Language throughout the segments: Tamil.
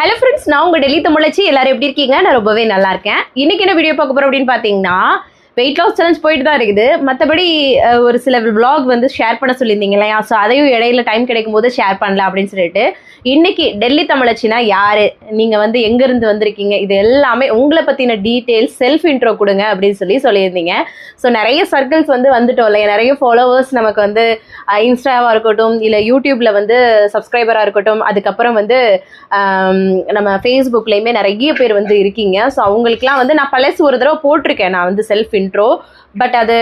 ஹலோ ஃப்ரெண்ட்ஸ், நான் உங்கள் டெல்லி தமிழச்சி. எல்லாரும் எப்படி இருக்கீங்க? நான் ரொம்பவே நல்லா இருக்கேன். இன்னைக்கு என்ன வீடியோ பார்க்க போகிறோம் அப்படின்னு பார்த்தீங்கன்னா, வெயிட் லாஸ் சேலஞ்ச் போயிட்டு தான் இருக்குது. மற்றபடி ஒரு சில விளாக் வந்து ஷேர் பண்ண சொல்லியிருந்தீங்க இல்லையா? ஸோ அதையும் இடையில டைம் கிடைக்கும் போது ஷேர் பண்ணலாம் அப்படின்னு சொல்லிட்டு இன்னைக்கு டெல்லி தமிழச்சினா யாரு, நீங்கள் வந்து எங்கேருந்து வந்திருக்கீங்க, இது எல்லாமே உங்களை பற்றின டீட்டெயில்ஸ், செல்ஃப் இன்ட்ரோ கொடுங்க அப்படின்னு சொல்லியிருந்தீங்க. ஸோ நிறைய சர்க்கிள்ஸ் வந்து வந்துட்டோம் இல்லையா? நிறைய ஃபாலோவர்ஸ் நமக்கு வந்து இன்ஸ்டாவாக இருக்கட்டும், இல்லை யூடியூப்பில் வந்து சப்ஸ்கிரைபராக இருக்கட்டும், அதுக்கப்புறம் வந்து நம்ம ஃபேஸ்புக்லேயுமே நிறைய பேர் வந்து இருக்கீங்க. ஸோ அவங்களுக்குலாம் வந்து நான் பழசு ஒரு தடவை போட்டிருக்கேன், நான் வந்து செல்ஃப் இன்ட்ரோ. பட் அது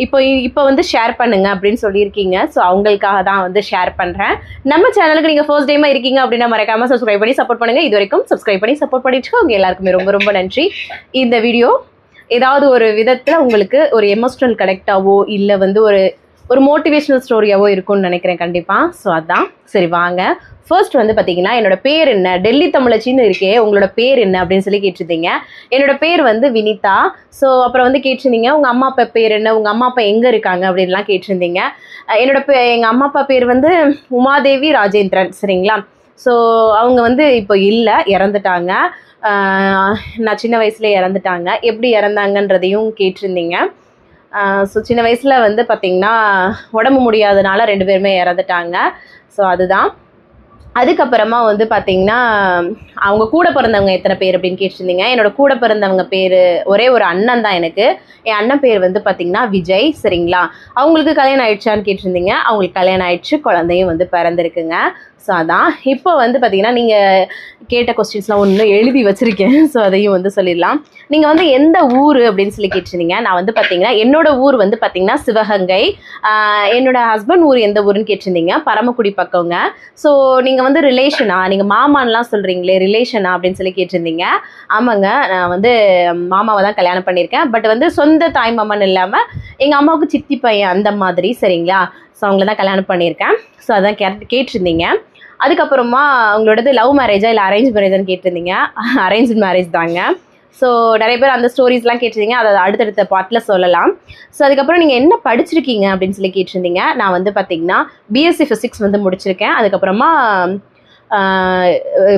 இப்போ வந்து ஷேர் பண்ணுங்க அப்படின்னு சொல்லியிருக்கீங்க. ஸோ அவங்களுக்காக தான் வந்து ஷேர் பண்ணுறேன். நம்ம சேனலுக்கு நீங்கள் ஃபர்ஸ்ட் டைமாக இருக்கீங்க அப்படின்னா மறக்காமல் சப்ஸ்கிரைப் பண்ணி சப்போர்ட் பண்ணுங்கள். இது வரைக்கும் சப்ஸ்கிரைப் பண்ணி சப்போர்ட் பண்ணிட்டு உங்க எல்லாருக்குமே ரொம்ப ரொம்ப நன்றி. இந்த வீடியோ ஏதாவது ஒரு விதத்தில் உங்களுக்கு ஒரு எமோஷனல் கனெக்டாவோ இல்லை வந்து ஒரு மோட்டிவேஷனல் ஸ்டோரியாவோ இருக்கும்னு நினைக்கிறேன் கண்டிப்பாக. ஸோ அதான் சரி வாங்க. ஃபர்ஸ்ட் வந்து பார்த்தீங்கன்னா, என்னோட பேர் என்ன, டெல்லி தமிழச்சின்னு இருக்கே, உங்களோட பேர் என்ன அப்படின்னு சொல்லி கேட்டிருந்தீங்க. என்னோட பேர் வந்து வினிதா. ஸோ அப்புறம் வந்து கேட்டிருந்தீங்க உங்கள் அம்மா அப்பா பேர் என்ன, உங்கள் அம்மா அப்பா எங்கே இருக்காங்க அப்படின்லாம் கேட்டிருந்தீங்க. எங்கள் அம்மா அப்பா பேர் வந்து உமாதேவி ராஜேந்திரன், சரிங்களா? ஸோ அவங்க வந்து இப்போ இல்லை, இறந்துட்டாங்க. நான் சின்ன வயசுலேயே இறந்துட்டாங்க. எப்படி இறந்தாங்கன்றதையும் கேட்டிருந்தீங்க. ஸோ சின்ன வயசில் வந்து பார்த்திங்கன்னா உடம்பு முடியாதனால 2 பேருமே இறந்துட்டாங்க. ஸோ அதுதான். அதுக்கப்புறமா வந்து பார்த்திங்கன்னா அவங்க கூட பிறந்தவங்க எத்தனை பேர் அப்படின்னு கேட்டிருந்தீங்க. என்னோட கூட பிறந்தவங்க பேர் ஒரே ஒரு அண்ணன் தான் எனக்கு. என் அண்ணன் பேர் வந்து பார்த்திங்கன்னா விஜய், சரிங்களா? அவங்களுக்கு கல்யாணம் ஆயிடுச்சான்னு கேட்டிருந்தீங்க. அவங்களுக்கு கல்யாணம் ஆயிடுச்சு, குழந்தையும் வந்து பிறந்திருக்குங்க. ஸோ அதான். இப்போ வந்து பார்த்திங்கன்னா நீங்கள் கேட்ட கொஸ்டின்ஸ்லாம் ஒன்று எழுதி வச்சுருக்கேன். ஸோ அதையும் வந்து சொல்லிடலாம். நீங்கள் வந்து எந்த ஊர் அப்படின்னு சொல்லி கேட்டிருந்தீங்க. நான் வந்து பார்த்திங்கன்னா என்னோட ஊர் வந்து பார்த்திங்கன்னா சிவகங்கை. என்னோட ஹஸ்பண்ட் ஊர் எந்த ஊருன்னு கேட்டிருந்தீங்க. பரமக்குடி பக்கங்க. ஸோ நீங்கள் வந்து ரிலேஷனா, நீங்கள் மாமான்லாம் சொல்கிறீங்களே, ரிலேஷனா அப்படின்னு சொல்லி கேட்டிருந்தீங்க. ஆமாங்க, நான் வந்து மாமாவை தான் கல்யாணம் பண்ணியிருக்கேன். பட் வந்து சொந்த தாய் மாமன் இல்லாமல் எங்கள் அம்மாவுக்கு சித்தி பையன் அந்த மாதிரி, சரிங்களா? ஸோ அவங்கள தான் கல்யாணம் பண்ணியிருக்கேன். ஸோ அதான் கேட்டிருந்தீங்க. அதுக்கப்புறமா அவங்களோடது லவ் மேரேஜா இல்லை அரேஞ்ச் மேரேஜான்னு கேட்டிருந்தீங்க. அரேஞ்ச் மேரேஜ் தாங்க. ஸோ நிறைய பேர் அந்த ஸ்டோரிஸ்லாம் கேட்டிருந்தீங்க. அதை அடுத்தடுத்த பார்ட்டில் சொல்லலாம். ஸோ அதுக்கப்புறம் நீங்கள் என்ன படிச்சிருக்கீங்க அப்படின்னு சொல்லி கேட்டிருந்தீங்க. நான் வந்து பார்த்திங்கன்னா பிஎஸ்சி ஃபிசிக்ஸ் வந்து முடிச்சிருக்கேன். அதுக்கப்புறமா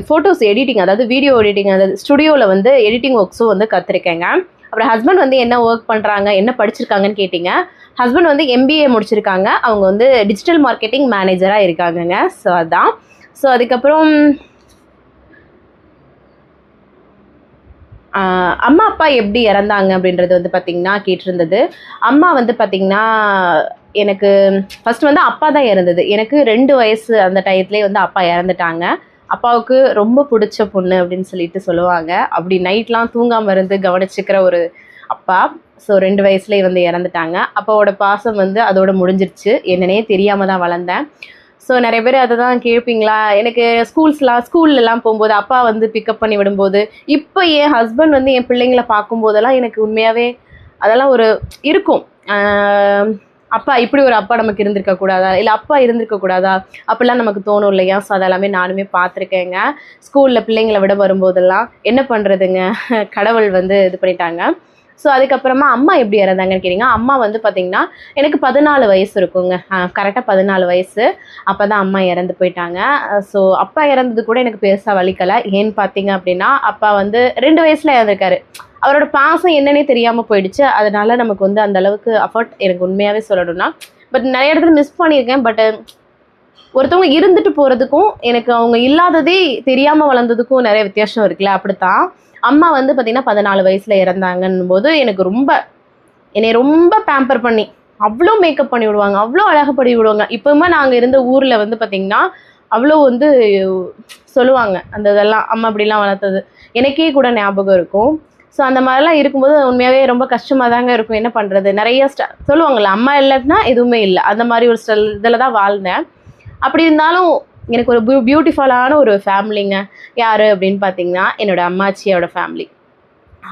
ஃபோட்டோஸ் எடிட்டிங், அதாவது வீடியோ எடிட்டிங், அதாவது ஸ்டுடியோவில் வந்து எடிட்டிங் ஒர்க்ஸும் வந்து கற்றுருக்கேங்க. அப்புறம் ஹஸ்பண்ட் வந்து என்ன ஒர்க் பண்ணுறாங்க, என்ன படிச்சிருக்காங்கன்னு கேட்டிங்க. ஹஸ்பண்ட் வந்து MBA முடிச்சிருக்காங்க. அவங்க வந்து டிஜிட்டல் மார்க்கெட்டிங் மேனேஜராக இருக்காங்கங்க. ஸோ அதான். ஸோ அதுக்கப்புறம் அம்மா அப்பா எப்படி இறந்தாங்க அப்படின்றது வந்து பார்த்திங்கன்னா கேட்டிருந்தது. அம்மா வந்து பார்த்திங்கன்னா எனக்கு ஃபஸ்ட் வந்து அப்பா தான் இறந்தது. எனக்கு 2 வயசு அந்த டயத்துலேயே வந்து அப்பா இறந்துட்டாங்க. அப்பாவுக்கு ரொம்ப பிடிச்ச பொண்ணு அப்படின்னு சொல்லிட்டு சொல்லுவாங்க. அப்படி நைட்லாம் தூங்காமல் இருந்து கவனிச்சுக்கிற ஒரு அப்பா. ஸோ 2 வயசுலேயே வந்து இறந்துட்டாங்க. அப்பாவோட பாசம் வந்து அதோட முடிஞ்சிருச்சு. என்னன்னே தெரியாமல் தான் வளர்ந்தேன். ஸோ நிறைய பேர் அதை தான் கேட்பீங்களா, எனக்கு ஸ்கூல்லலாம் போகும்போது அப்பா வந்து பிக்கப் பண்ணி விடும்போது, இப்போ என் ஹஸ்பண்ட் வந்து என் பிள்ளைங்களை பார்க்கும்போதெல்லாம் எனக்கு உண்மையாகவே அதெல்லாம் ஒரு இருக்கும். அப்பா இப்படி ஒரு அப்பா நமக்கு இருந்திருக்கக்கூடாதா, இல்லை அப்பா இருந்திருக்கக்கூடாதா அப்படிலாம் நமக்கு தோணும் இல்லையா? ஸோ அதெல்லாமே நானுமே பார்த்துருக்கேங்க. ஸ்கூலில் பிள்ளைங்களை விட வரும்போதெல்லாம் என்ன பண்ணுறதுங்க, கடவுள் வந்து இது பண்ணிட்டாங்க. ஸோ அதுக்கப்புறமா அம்மா எப்படி இறந்தாங்கன்னு கேட்டிங்க. அம்மா வந்து பார்த்திங்கன்னா எனக்கு 14 வயசு இருக்குங்க. கரெக்டாக 14 வயசு. அப்போ தான் அம்மா இறந்து போயிட்டாங்க. ஸோ அப்பா இறந்தது கூட எனக்கு பெருசாக வலிக்கலை. ஏன்னு பார்த்தீங்க அப்படின்னா, அப்பா வந்து 2 வயசில் இறந்துருக்காரு. அவரோட பாசம் என்னன்னே தெரியாமல் போயிடுச்சு. அதனால நமக்கு வந்து அந்தளவுக்கு அஃபர்ட் எனக்கு உண்மையாகவே சொல்லணும்னா, பட் நிறைய இடத்துல மிஸ் பண்ணியிருக்கேன். பட் ஒருத்தவங்க இருந்துட்டு போகிறதுக்கும் எனக்கு அவங்க இல்லாததே தெரியாமல் வளர்ந்ததுக்கும் நிறைய வித்தியாசம் இருக்குல்ல. அப்படித்தான் அம்மா வந்து பார்த்திங்கன்னா 14 வயசில் இறந்தாங்கன்னும் போது எனக்கு என்னை ரொம்ப பேம்பர் பண்ணி அவ்வளோ மேக்கப் பண்ணி விடுவாங்க, அவ்வளோ அழகாக பண்ணி விடுவாங்க. இப்போவுமே நாங்கள் இருந்த ஊரில் வந்து பார்த்திங்கன்னா அவ்வளோ வந்து சொல்லுவாங்க அந்த இதெல்லாம், அம்மா அப்படிலாம் வளர்த்தது எனக்கே கூட ஞாபகம் இருக்கும். ஸோ அந்த மாதிரிலாம் இருக்கும்போது உண்மையாகவே ரொம்ப கஷ்டமாக தாங்க இருக்கும். என்ன பண்ணுறது, நிறைய சொல்லுவாங்கள்ல, அம்மா இல்லைன்னா எதுவுமே இல்லை, அந்த மாதிரி ஒரு இதில் தான் வாழ்ந்தேன். அப்படி இருந்தாலும் எனக்கு ஒரு பியூட்டிஃபுல்லான ஒரு ஃபேமிலிங்க. யார் அப்படின்னு பார்த்தீங்கன்னா என்னோடய அம்மாச்சியோட ஃபேமிலி.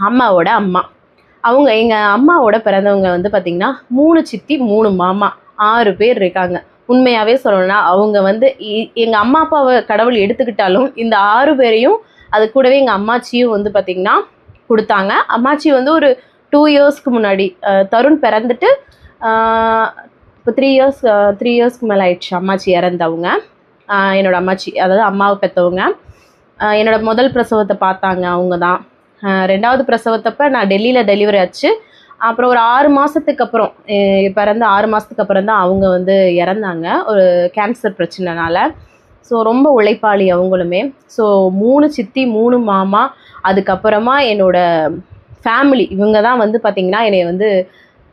அம்மாவோட அம்மா அவங்க எங்கள் அம்மாவோட பிறந்தவங்க வந்து பார்த்திங்கன்னா 3 சித்தி 3 மாமா 6 பேர் இருக்காங்க. உண்மையாகவே சொல்லணும்னா அவங்க வந்து எங்கள் அம்மா அப்பாவை கடவுள் எடுத்துக்கிட்டாலும் இந்த 6 பேரையும் அது கூடவே எங்கள் அம்மாச்சியும் வந்து பார்த்திங்கன்னா கொடுத்தாங்க. அம்மாச்சி வந்து ஒரு 2 இயர்ஸ்க்கு முன்னாடி தருண் பிறந்துட்டு இப்போ 3 இயர்ஸ்க்கு மேலே ஆயிடுச்சு அம்மாச்சி இறந்தவங்க. என்னோடய அம்மாச்சி, அதாவது அம்மாவை பெற்றவங்க. என்னோட முதல் பிரசவத்தை பார்த்தாங்க அவங்க தான். 2வது பிரசவத்தப்போ நான் டெல்லியில் டெலிவரி ஆச்சு. அப்புறம் ஒரு 6 மாதத்துக்கு அப்புறம், பிறந்து 6 மாதத்துக்கு அப்புறம் தான் அவங்க வந்து இறந்தாங்க ஒரு கேன்சர் பிரச்சனைனால. ஸோ ரொம்ப உழைப்பாளி அவங்களுமே. ஸோ 3 சித்தி 3 மாமா, அதுக்கப்புறமா என்னோட ஃபேமிலி இவங்க தான் வந்து பார்த்திங்கன்னா என்னை வந்து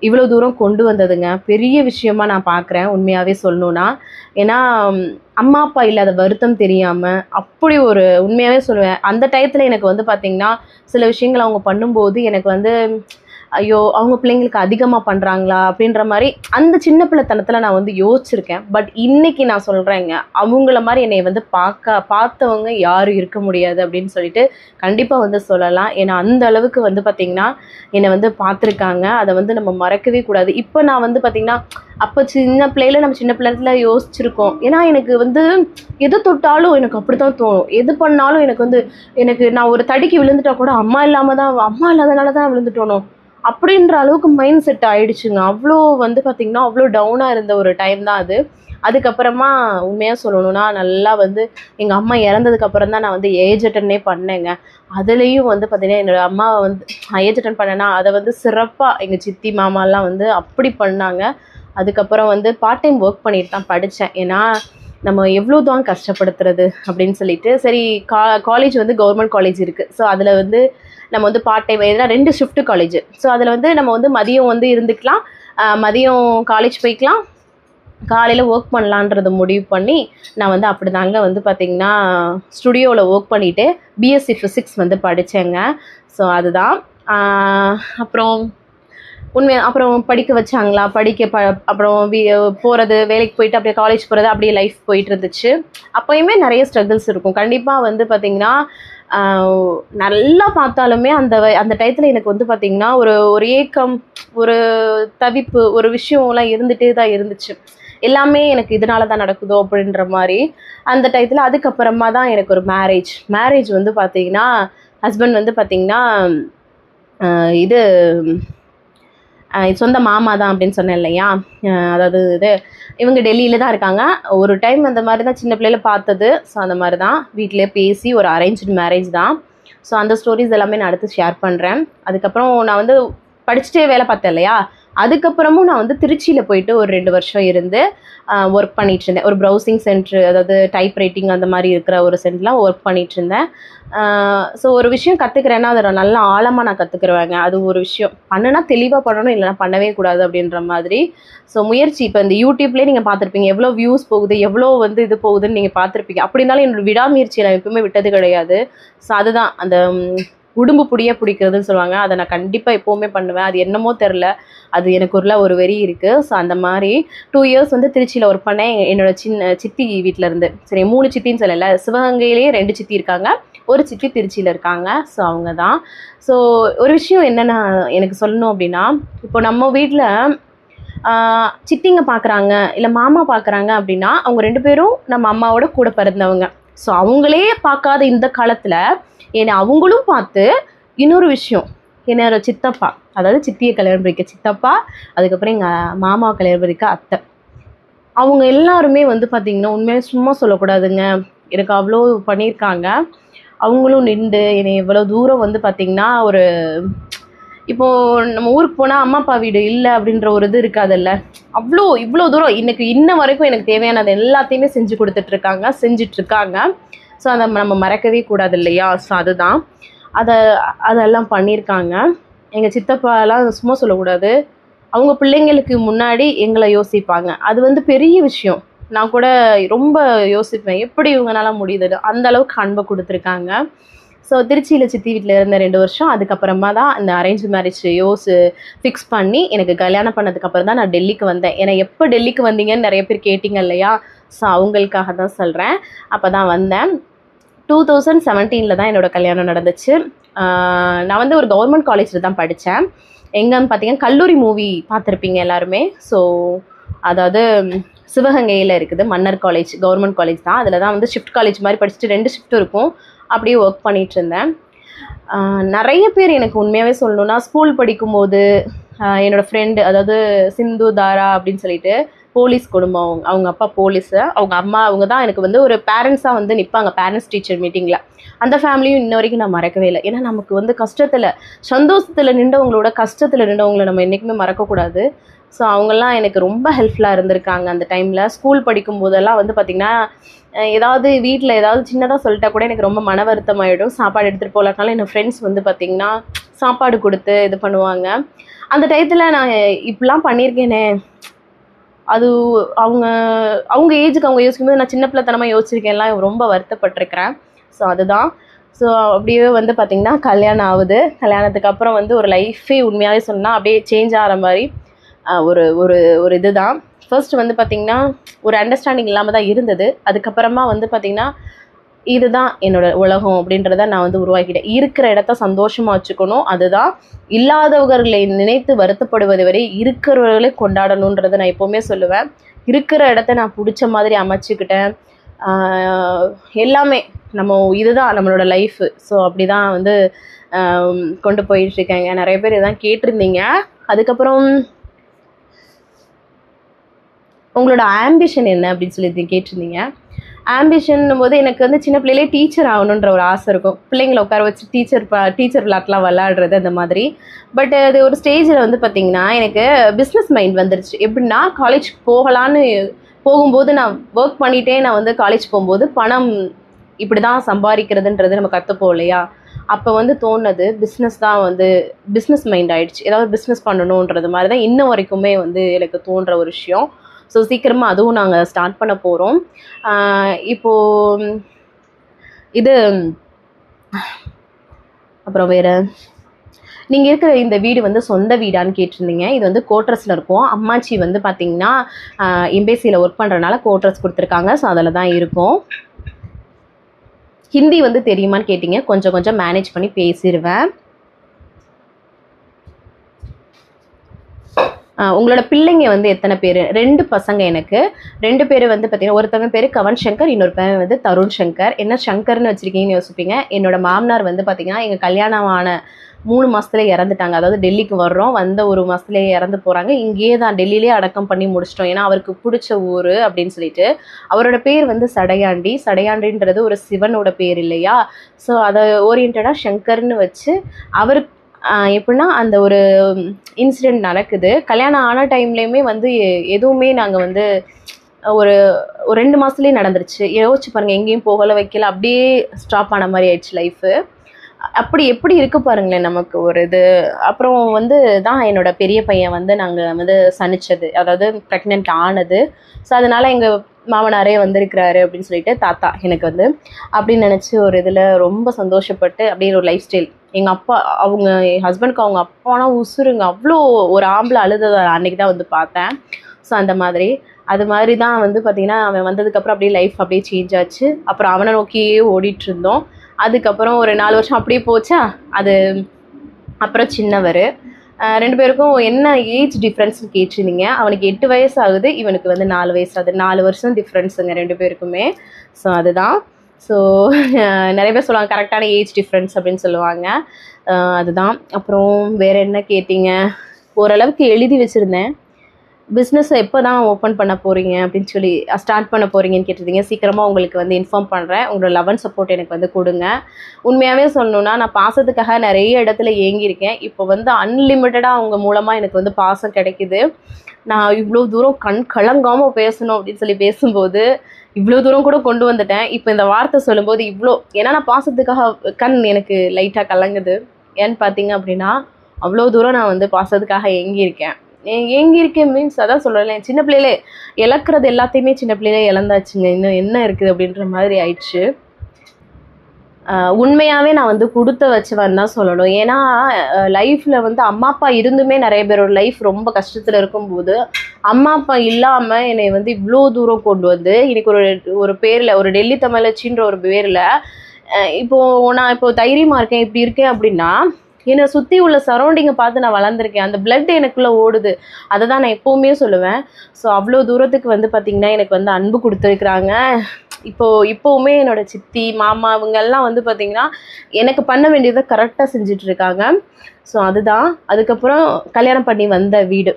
இவ்வளோ தூரம் கொண்டு வந்ததுங்க. பெரிய விஷயமா நான் பார்க்குறேன் உண்மையாகவே சொல்லணுன்னா. ஏன்னா அம்மா அப்பா இல்லாத வருத்தம் தெரியாமல் அப்படி ஒரு உண்மையாகவே சொல்லுவேன். அந்த டயத்தில் எனக்கு வந்து பார்த்திங்கன்னா சில விஷயங்கள் அவங்க பண்ணும்போது எனக்கு வந்து ஐயோ அவங்க பிள்ளைங்களுக்கு அதிகமாக பண்ணுறாங்களா அப்படின்ற மாதிரி அந்த சின்ன பிள்ளைத்தனத்தில் நான் வந்து யோசிச்சிருக்கேன். பட் இன்னைக்கு நான் சொல்கிறேங்க, அவங்கள மாதிரி என்னை வந்து பார்த்தவங்க யாரும் இருக்க முடியாது அப்படின்னு சொல்லிட்டு கண்டிப்பாக வந்து சொல்லலாம். ஏன்னா அந்த அளவுக்கு வந்து பார்த்திங்கன்னா என்னை வந்து பார்த்துருக்காங்க. அதை வந்து நம்ம மறக்கவே கூடாது. இப்போ நான் வந்து பார்த்திங்கன்னா அப்போ சின்ன பிள்ளையில நம்ம சின்ன பிள்ளைல யோசிச்சிருக்கோம். ஏன்னா எனக்கு வந்து எது தொட்டாலும் எனக்கு அப்படி தான் தோணும். எது பண்ணாலும் எனக்கு நான் ஒரு தடிக்கு விழுந்துட்டா கூட அம்மா இல்லாதனால தான் விழுந்துட்டோனோ அப்படின்ற அளவுக்கு மைண்ட் செட் ஆயிடுச்சுங்க. அவ்வளோ வந்து பார்த்திங்கன்னா அவ்வளோ டவுனாக இருந்த ஒரு டைம் தான் அது. அதுக்கப்புறமா உண்மையாக சொல்லணும்னா நல்லா வந்து எங்கள் அம்மா இறந்ததுக்கப்புறம் தான் நான் வந்து ஏஜ் அட்டன்னே பண்ணேங்க. அதுலேயும் வந்து பார்த்திங்கன்னா என்னோடய அம்மாவை வந்து ஏஜ் அட்டன் பண்ணேன்னா அதை வந்து சிறப்பாக எங்கள் சித்தி மாமாலாம் வந்து அப்படி பண்ணாங்க. அதுக்கப்புறம் வந்து பார்ட் டைம் ஒர்க் பண்ணிட்டு தான் படித்தேன். ஏன்னா நம்ம எவ்வளோ தான் கஷ்டப்படுத்துறது அப்படின்னு சொல்லிட்டு சரி காலேஜ் வந்து கவர்மெண்ட் காலேஜ் இருக்குது. ஸோ அதில் வந்து நம்ம வந்து பார்ட் டைம் எதுனா 2 ஷிஃப்ட்டு காலேஜ். ஸோ அதில் வந்து நம்ம வந்து மதியம் வந்து இருந்துக்கலாம், மதியம் காலேஜ் போய்க்கலாம், காலையில் ஒர்க் பண்ணலான்றதை முடிவு பண்ணி நான் வந்து அப்படி தாங்க வந்து பார்த்திங்கன்னா ஸ்டுடியோவில் ஒர்க் பண்ணிவிட்டு பிஎஸ்சி ஃபிசிக்ஸ் வந்து படித்தேங்க. ஸோ அதுதான். அப்புறம் படிக்க வச்சாங்களா, அப்புறம் போகிறது, வேலைக்கு போயிட்டு அப்படியே காலேஜ் போகிறது, அப்படியே லைஃப் போயிட்டு இருந்துச்சு. அப்போயுமே நிறைய ஸ்ட்ரகிள்ஸ் இருக்கும் கண்டிப்பாக வந்து பார்த்திங்கன்னா. நல்லா பார்த்தாலுமே அந்த டயத்தில் எனக்கு வந்து பார்த்திங்கன்னா ஒரு ஏக்கம், ஒரு தவிப்பு, ஒரு விஷயம்லாம் இருந்துகிட்டே தான் இருந்துச்சு. எல்லாமே எனக்கு இதனால தான் நடக்குதோ அப்படின்ற மாதிரி அந்த டயத்தில். அதுக்கப்புறமா தான் எனக்கு ஒரு மேரேஜ் வந்து பார்த்திங்கன்னா ஹஸ்பண்ட் வந்து பார்த்திங்கன்னா இது சொந்த மாமா தான் அப்படின்னு சொன்னேன் இல்லையா. அதாவது இவங்க டெல்லியில் தான் இருக்காங்க. ஒரு டைம் அந்த மாதிரி தான் சின்ன பிள்ளையில பார்த்தது. ஸோ அந்த மாதிரி தான் வீட்டிலே பேசி ஒரு அரேஞ்ச்டு மேரேஜ் தான். ஸோ அந்த ஸ்டோரிஸ் எல்லாமே நான் அடுத்து ஷேர் பண்ணுறேன். அதுக்கப்புறம் நான் வந்து படிச்சுட்டே வேலை பார்த்தேன் இல்லையா. அதுக்கப்புறமும் நான் வந்து திருச்சியில் போயிட்டு ஒரு 2 வருஷம் இருந்து ஒர்க் பண்ணிகிட்டு இருந்தேன். ஒரு ப்ரௌசிங் சென்ட்ரு, அதாவது டைப் ரைட்டிங் அந்த மாதிரி இருக்கிற ஒரு சென்டரில் ஒர்க் பண்ணிகிட்டு இருந்தேன். ஸோ ஒரு விஷயம் கற்றுக்கிறேன்னா அதை நல்லா ஆழமாக நான் கற்றுக்குருவேங்க. அது ஒரு விஷயம் பண்ணுனா தெளிவாக பண்ணணும், இல்லைனா பண்ணவே கூடாது அப்படின்ற மாதிரி. ஸோ முயற்சி இப்போ இந்த யூடியூப்லேயே நீங்கள் பார்த்துருப்பீங்க எவ்வளோ வியூஸ் போகுது, எவ்வளோ வந்து இது போகுதுன்னு நீங்கள் பார்த்துருப்பீங்க. அப்படி இருந்தாலும் என்னோடய விடாமுயற்சியை நான் எப்பவுமே விட்டது கிடையாது. ஸோ அதுதான் அந்த உடும்பு பிடிக்கிறதுன்னு சொல்லுவாங்க. அதை நான் கண்டிப்பாக எப்போவுமே பண்ணுவேன். அது என்னமோ தெரில, அது எனக்கு ஒரு வெறி இருக்குது. ஸோ அந்த மாதிரி 2 இயர்ஸ் வந்து திருச்சியில் ஒர்க் பண்ணேன் என்னோடய சித்தி வீட்டில் இருந்து. சரி 3 சித்தின்னு சொல்லலை, சிவகங்கையிலேயே 2 சித்தி இருக்காங்க, ஒரு சித்தி திருச்சியில் இருக்காங்க. ஸோ அவங்க தான். ஸோ ஒரு விஷயம் என்னென்னா எனக்கு சொல்லணும் அப்படின்னா, இப்போ நம்ம வீட்டில் சித்திங்க பார்க்குறாங்க இல்லை மாமா பார்க்குறாங்க அப்படின்னா அவங்க 2 பேரும் நம்ம அம்மாவோட கூட பிறந்தவங்க. ஸோ அவங்களே பார்க்காத இந்த காலத்தில் என்னை அவங்களும் பார்த்து இன்னொரு விஷயம், என்னோட சித்தப்பா, அதாவது சித்தியை கல்யாணம் பண்ணிக்க சித்தப்பா, அதுக்கப்புறம் எங்கள் மாமாவை கல்யாணம் பண்ணிக்க அத்தை, அவங்க எல்லாருமே வந்து பார்த்திங்கன்னா உண்மையாக சும்மா சொல்லக்கூடாதுங்க, எனக்கு அவ்வளோ பண்ணியிருக்காங்க. அவங்களும் நின்று என்னை எவ்வளோ தூரம் வந்து பார்த்திங்கன்னா இப்போது நம்ம ஊருக்கு போனால் அம்மா அப்பா வீடு இல்லை அப்படின்ற ஒரு இது இருக்காதுல்ல, இவ்வளோ தூரம் இன்ன வரைக்கும் எனக்கு தேவையானது எல்லாத்தையுமே செஞ்சிட்ருக்காங்க. ஸோ அதை நம்ம மறக்கவே கூடாது இல்லையா. ஸோ அதுதான் அதெல்லாம் பண்ணியிருக்காங்க. எங்கள் சித்தப்பாலாம் சும்மா சொல்லக்கூடாது, அவங்க பிள்ளைங்களுக்கு முன்னாடி எங்களை யோசிப்பாங்க. அது வந்து பெரிய விஷயம். நான் கூட ரொம்ப யோசிப்பேன், எப்படி இவங்களால முடியுது, அந்த அளவுக்கு அன்பை கொடுத்துருக்காங்க. ஸோ திருச்சியில் சித்தி வீட்டில் இருந்த 2 வருஷம். அதுக்கப்புறமா தான் இந்த அரேஞ்ச் மேரேஜ் ஃபிக்ஸ் பண்ணி எனக்கு கல்யாணம் பண்ணதுக்கப்புறம் தான் நான் டெல்லிக்கு வந்தேன். ஏன்னா எப்போ டெல்லிக்கு வந்தீங்கன்னு நிறைய பேர் கேட்டிங்க இல்லையா. ஸோ அவங்களுக்காக தான் சொல்கிறேன். அப்போ தான் வந்தேன். 2017 தான் என்னோடய கல்யாணம் நடந்துச்சு. நான் வந்து ஒரு கவர்மெண்ட் காலேஜில் தான் படித்தேன். எங்கன்னு பார்த்தீங்கன்னா கல்லூரி மூவி பார்த்துருப்பீங்க எல்லாருமே. ஸோ அதாவது சிவகங்கையில் இருக்குது மன்னர் காலேஜ், கவர்மெண்ட் காலேஜ் தான். அதில் தான் வந்து ஷிஃப்ட் காலேஜ் மாதிரி படிச்சுட்டு 2 ஷிஃப்ட் இருக்கும், அப்படியே ஒர்க் பண்ணிகிட்டு இருந்தேன். நிறைய பேர் எனக்கு உண்மையாகவே சொல்லணுன்னா ஸ்கூல் படிக்கும்போது என்னோடய ஃப்ரெண்டு, அதாவது சிந்து தாரா அப்படின்னு சொல்லிட்டு போலீஸ் குடும்பம். அவங்க அப்பா போலீஸு, அவங்க அம்மா அவங்க தான் எனக்கு வந்து ஒரு பேரண்ட்ஸாக வந்து நிற்பாங்க பேரண்ட்ஸ் டீச்சர் மீட்டிங்கில். அந்த ஃபேமிலியும் இன்ன வரைக்கும் நான் மறக்கவே இல்லை. ஏன்னா நமக்கு வந்து கஷ்டத்தில் சந்தோஷத்தில் நின்றவங்களோட கஷ்டத்தில் நின்றவங்களை நம்ம என்றைக்குமே மறக்கக்கூடாது. ஸோ அவங்கெல்லாம் எனக்கு ரொம்ப ஹெல்ப்ஃபுல்லாக இருந்திருக்காங்க அந்த டைமில். ஸ்கூல் படிக்கும் போதெல்லாம் வந்து பார்த்திங்கன்னா ஏதாவது வீட்டில் ஏதாவது சின்னதாக சொல்லிட்டா கூட எனக்கு ரொம்ப மன வருத்தம் ஆகிடும். சாப்பாடு எடுத்துகிட்டு போகலாட்டாலும் என் ஃப்ரெண்ட்ஸ் வந்து பார்த்திங்கன்னா சாப்பாடு கொடுத்து இது பண்ணுவாங்க. அந்த டயத்தில் நான் இப்படிலாம் பண்ணியிருக்கேனே, அது அவங்க அவங்க ஏஜுக்கு அவங்க யோசிக்கும்போது நான் சின்ன பிள்ளைத்தனமாக யோசிச்சிருக்கேன்லாம் ரொம்ப வருத்தப்பட்டிருக்கிறேன். ஸோ அதுதான். ஸோ அப்படியே வந்து பார்த்திங்கன்னா கல்யாணம் ஆகுது. கல்யாணத்துக்கு அப்புறம் வந்து ஒரு லைஃபே உண்மையாகவே சொன்னால் அப்படியே சேஞ்ச் ஆகிற மாதிரி ஒரு ஒரு ஒரு இது தான். ஃபர்ஸ்ட் வந்து பார்த்திங்கன்னா ஒரு அண்டர்ஸ்டாண்டிங் இல்லாமல் தான் இருந்தது. அதுக்கப்புறமா வந்து பார்த்திங்கன்னா இதுதான் என்னோட உலகம் அப்படின்றத நான் வந்து உருவாக்கிட்டேன். இருக்கிற இடத்த சந்தோஷமாக வச்சுக்கணும், அதுதான். இல்லாதவர்களை நினைத்து வருத்தப்படுவது வரை இருக்கிறவர்களே கொண்டாடணுன்றதை நான் எப்போவுமே சொல்லுவேன். இருக்கிற இடத்த நான் பிடிச்ச மாதிரி அமைச்சுக்கிட்டேன். எல்லாமே இதுதான் நம்மளோட லைஃபு. ஸோ அப்படி தான் வந்து கொண்டு போயிட்டுருக்கேங்க. நிறைய பேர் இதான் கேட்டிருந்தீங்க. அதுக்கப்புறம் உங்களோட ஆம்பிஷன் என்ன அப்படின்னு சொல்லி கேட்டிருந்தீங்க. ஆம்பிஷன் போது எனக்கு வந்து சின்ன பிள்ளையிலே டீச்சர் ஆகணுன்ற ஒரு ஆசை இருக்கும். பிள்ளைங்களை உட்கார வச்சு டீச்சர் விளாட்லாம் விளாடுறது அந்த மாதிரி. பட் அது ஒரு ஸ்டேஜில் வந்து பார்த்திங்கன்னா எனக்கு பிஸ்னஸ் மைண்ட் வந்துருச்சு. எப்படின்னா காலேஜ் போகும்போது நான் ஒர்க் பண்ணிகிட்டே நான் வந்து காலேஜ் போகும்போது பணம் இப்படி தான் சம்பாதிக்கிறதுன்றது நம்ம கற்றுப்போம் இல்லையா. அப்போ வந்து தோணுது பிஸ்னஸ் தான் வந்து பிஸ்னஸ் மைண்ட் ஆகிடுச்சு. ஏதாவது பிஸ்னஸ் பண்ணணுன்றது மாதிரி தான் இன்ன வரைக்குமே வந்து எனக்கு தோன்ற ஒரு விஷயம். ஸோ சீக்கிரமாக அதுவும் நாங்கள் ஸ்டார்ட் பண்ண போகிறோம். இப்போது இது அப்புறம் வேறு நீங்கள் இருக்கிற இந்த வீடு வந்து சொந்த வீடான்னு கேட்டிருந்தீங்க. இது வந்து கோட்ரஸில் இருக்கும். அம்மாச்சி வந்து பார்த்திங்கன்னா எம்பேசியில் ஒர்க் பண்ணுறதுனால கோட்ரஸ் கொடுத்துருக்காங்க. ஸோ அதில் தான் இருக்கும். ஹிந்தி வந்து தெரியுமான்னு கேட்டிங்க. கொஞ்சம் கொஞ்சம் மேனேஜ் பண்ணி பேசிடுவேன். உங்களோட பிள்ளைங்க வந்து எத்தனை பேர்? 2 பசங்க எனக்கு. 2 பேர் வந்து பார்த்திங்கன்னா ஒருத்தவங்க பேர் கவன் சங்கர், இன்னொரு பேர் வந்து தருண் சங்கர். என்ன சங்கர்னு வச்சுருக்கீங்கன்னு யோசிப்பீங்க. என்னோட மாமனார் வந்து பார்த்திங்கன்னா எங்கள் கல்யாணம் ஆன 3 மாதத்துலேயே இறந்துட்டாங்க. அதாவது டெல்லிக்கு வர்றோம், வந்த 1 மாதத்துலேயே இறந்து போகிறாங்க. இங்கேயே தான் டெல்லியிலே அடக்கம் பண்ணி முடிச்சிட்டோம். ஏன்னா அவருக்கு பிடிச்ச ஊர் அப்படின்னு சொல்லிட்டு. அவரோட பேர் வந்து சடையாண்டி. சடையாண்டின்றது ஒரு சிவனோட பேர் இல்லையா. ஸோ அதை ஓரியன்டாக சங்கர்னு வச்சு அவருக்கு எப்படின்னா அந்த ஒரு இன்சிடெண்ட் நடக்குது. கல்யாணம் ஆன டைம்லேயுமே வந்து எதுவுமே நாங்கள் வந்து ஒரு 2 மாதத்துலேயே நடந்துருச்சு. யோசிச்சு பாருங்கள், எங்கேயும் போகலை வைக்கல, அப்படியே ஸ்டாப் ஆன மாதிரி ஆயிடுச்சு லைஃபு. அப்படி எப்படி இருக்கு பாருங்களேன் நமக்கு ஒரு இது. அப்புறம் வந்து தான் என்னோட பெரிய பையன் வந்து நாங்கள் வந்து சனிச்சது, அதாவது ப்ரெக்னென்ட் ஆனது. ஸோ அதனால் எங்கள் மாமனாரே வந்திருக்கிறாரு அப்படின்னு சொல்லிட்டு தாத்தா எனக்கு வந்து அப்படின்னு நினச்சி ஒரு இதில் ரொம்ப சந்தோஷப்பட்டு அப்படியே ஒரு லைஃப் ஸ்டைல். எங்கள் அப்பா என் ஹஸ்பண்டுக்கு அவங்க அப்பானா உசுருங்க. அவ்வளோ ஒரு ஆம்பளை அழுததை அன்றைக்கி தான் வந்து பார்த்தேன். ஸோ அந்த மாதிரி அது மாதிரி தான் வந்து பார்த்திங்கன்னா அவன் வந்ததுக்கப்புறம் அப்படியே லைஃப் அப்படியே சேஞ்ச் ஆச்சு. அப்புறம் அவனை நோக்கியே ஓடிட்டுருந்தோம். அதுக்கப்புறம் ஒரு 4 வருஷம் அப்படியே போச்சா. அது அப்புறம் சின்னவர் 2 பேருக்கும் என்ன ஏஜ் டிஃப்ரென்ஸ்னு கேட்டிருந்தீங்க. அவனுக்கு 8 வயசு ஆகுது, இவனுக்கு வந்து 4 வயசு ஆகுது. 4 வருஷம் டிஃப்ரென்ஸுங்க 2 பேருக்குமே. ஸோ அதுதான். ஸோ நிறைய பேர் சொல்லுவாங்க கரெக்டான ஏஜ் டிஃப்ரென்ஸ் அப்படின்னு சொல்லுவாங்க. அதுதான். அப்புறம் வேறு என்ன கேட்டிங்க. ஓரளவுக்கு எழுதி வச்சுருந்தேன். பிஸ்னஸை எப்போ தான் ஓப்பன் பண்ண போகிறீங்க அப்படின்னு சொல்லி ஸ்டார்ட் பண்ண போகிறீங்கன்னு கேட்டிருந்தீங்க. சீக்கிரமாக உங்களுக்கு வந்து இன்ஃபார்ம் பண்ணுறேன். உங்களோட லவ் அண்ட் சப்போர்ட் எனக்கு வந்து கொடுங்க. உண்மையாகவே சொல்லணுன்னா நான் பாசத்துக்காக நிறைய இடத்துல ஏங்கியிருக்கேன். இப்போ வந்து அன்லிமிட்டடாக அவங்க மூலமாக எனக்கு வந்து பாசம் கிடைக்குது. நான் இவ்வளோ தூரம் கண் கலங்காமல் பேசணும் அப்படின்னு சொல்லி பேசும்போது இவ்வளோ தூரம் கூட கொண்டு வந்துட்டேன். இப்போ இந்த வார்த்தை சொல்லும்போது ஏன்னா நான் பாசத்துக்காக கண் எனக்கு லைட்டாக கலங்குது. ஏன்னு பார்த்தீங்க அப்படின்னா அவ்வளோ தூரம் நான் வந்து பாசத்துக்காக ஏங்கியிருக்கேன் மீன்ஸ் அதான் சொல்கிறேன். சின்ன பிள்ளையிலே இழக்கிறது எல்லாத்தையுமே சின்ன பிள்ளையிலே இழந்தாச்சுங்க. இன்னும் என்ன இருக்குது அப்படின்ற மாதிரி ஆயிடுச்சு. உண்மையாகவே நான் வந்து கொடுத்து வச்சவன் தான் சொல்லணும். ஏன்னா லைஃப்பில் வந்து அம்மா அப்பா இருந்துமே நிறைய பேரோட லைஃப் ரொம்ப கஷ்டத்தில் இருக்கும்போது அம்மா அப்பா இல்லாமல் என்னை வந்து இவ்வளோ தூரம் கொண்டு வந்து இன்னைக்கு ஒரு பேரில் ஒரு டெல்லி தமிழச்சின்ற ஒரு பேரில் நான் இப்போது தைரியமாக இருக்கேன், இப்படி இருக்கேன் அப்படின்னா என்னை சுற்றி உள்ள சரௌண்டிங்கை பார்த்து நான் வளர்ந்துருக்கேன். அந்த பிளட் எனக்குள்ளே ஓடுது. அதை தான் நான் எப்போவுமே சொல்லுவேன். ஸோ அவ்வளோ தூரத்துக்கு வந்து பார்த்திங்கன்னா எனக்கு வந்து அன்பு கொடுத்துருக்குறாங்க. இப்போவுமே என்னோடய சித்தி மாமா இவங்கெல்லாம் வந்து பார்த்திங்கன்னா எனக்கு பண்ண வேண்டியதை கரெக்டாக செஞ்சிட்ருக்காங்க. ஸோ அதுதான். அதுக்கப்புறம் கல்யாணம் பண்ணி வந்த வீடு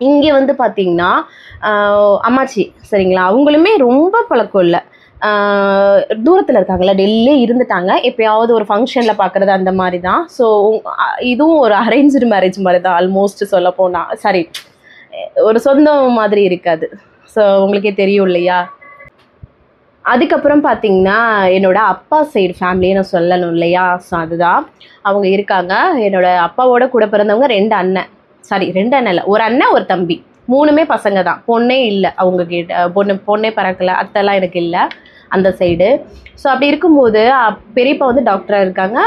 இங்கே வந்து பார்த்தீங்கன்னா அம்மாச்சி சரிங்களா, அவங்களுமே ரொம்ப பழக்கம் இல்லை. தூரத்தில் இருக்காங்களா, டெல்லியே இருந்துட்டாங்க. எப்பயாவது ஒரு ஃபங்க்ஷனில் பார்க்குறது அந்த மாதிரி தான். ஸோ இதுவும் ஒரு அரேஞ்சு மேரேஜ் மாதிரி தான் ஆல்மோஸ்ட் சொல்ல போனால். சாரி, ஒரு சொந்தம் மாதிரி இருக்காது. ஸோ உங்களுக்கே தெரியும் இல்லையா. அதுக்கப்புறம் பார்த்தீங்கன்னா என்னோட அப்பா சைடு ஃபேமிலியை நான் சொல்லணும் இல்லையா. ஸோ அதுதான் அவங்க இருக்காங்க. என்னோட அப்பாவோட கூட பிறந்தவங்க 2 அண்ணன். சாரி 2 அண்ணன் இல்லை, ஒரு அண்ணன் ஒரு தம்பி, 3மே பசங்க தான். பொண்ணே இல்லை அவங்க கிட்ட, பொண்ணே பறக்கலை, அத்தைலாம் எனக்கு இல்லை அந்த சைடு. ஸோ அப்படி இருக்கும்போது பெரியப்பா வந்து டாக்டராக இருக்காங்க.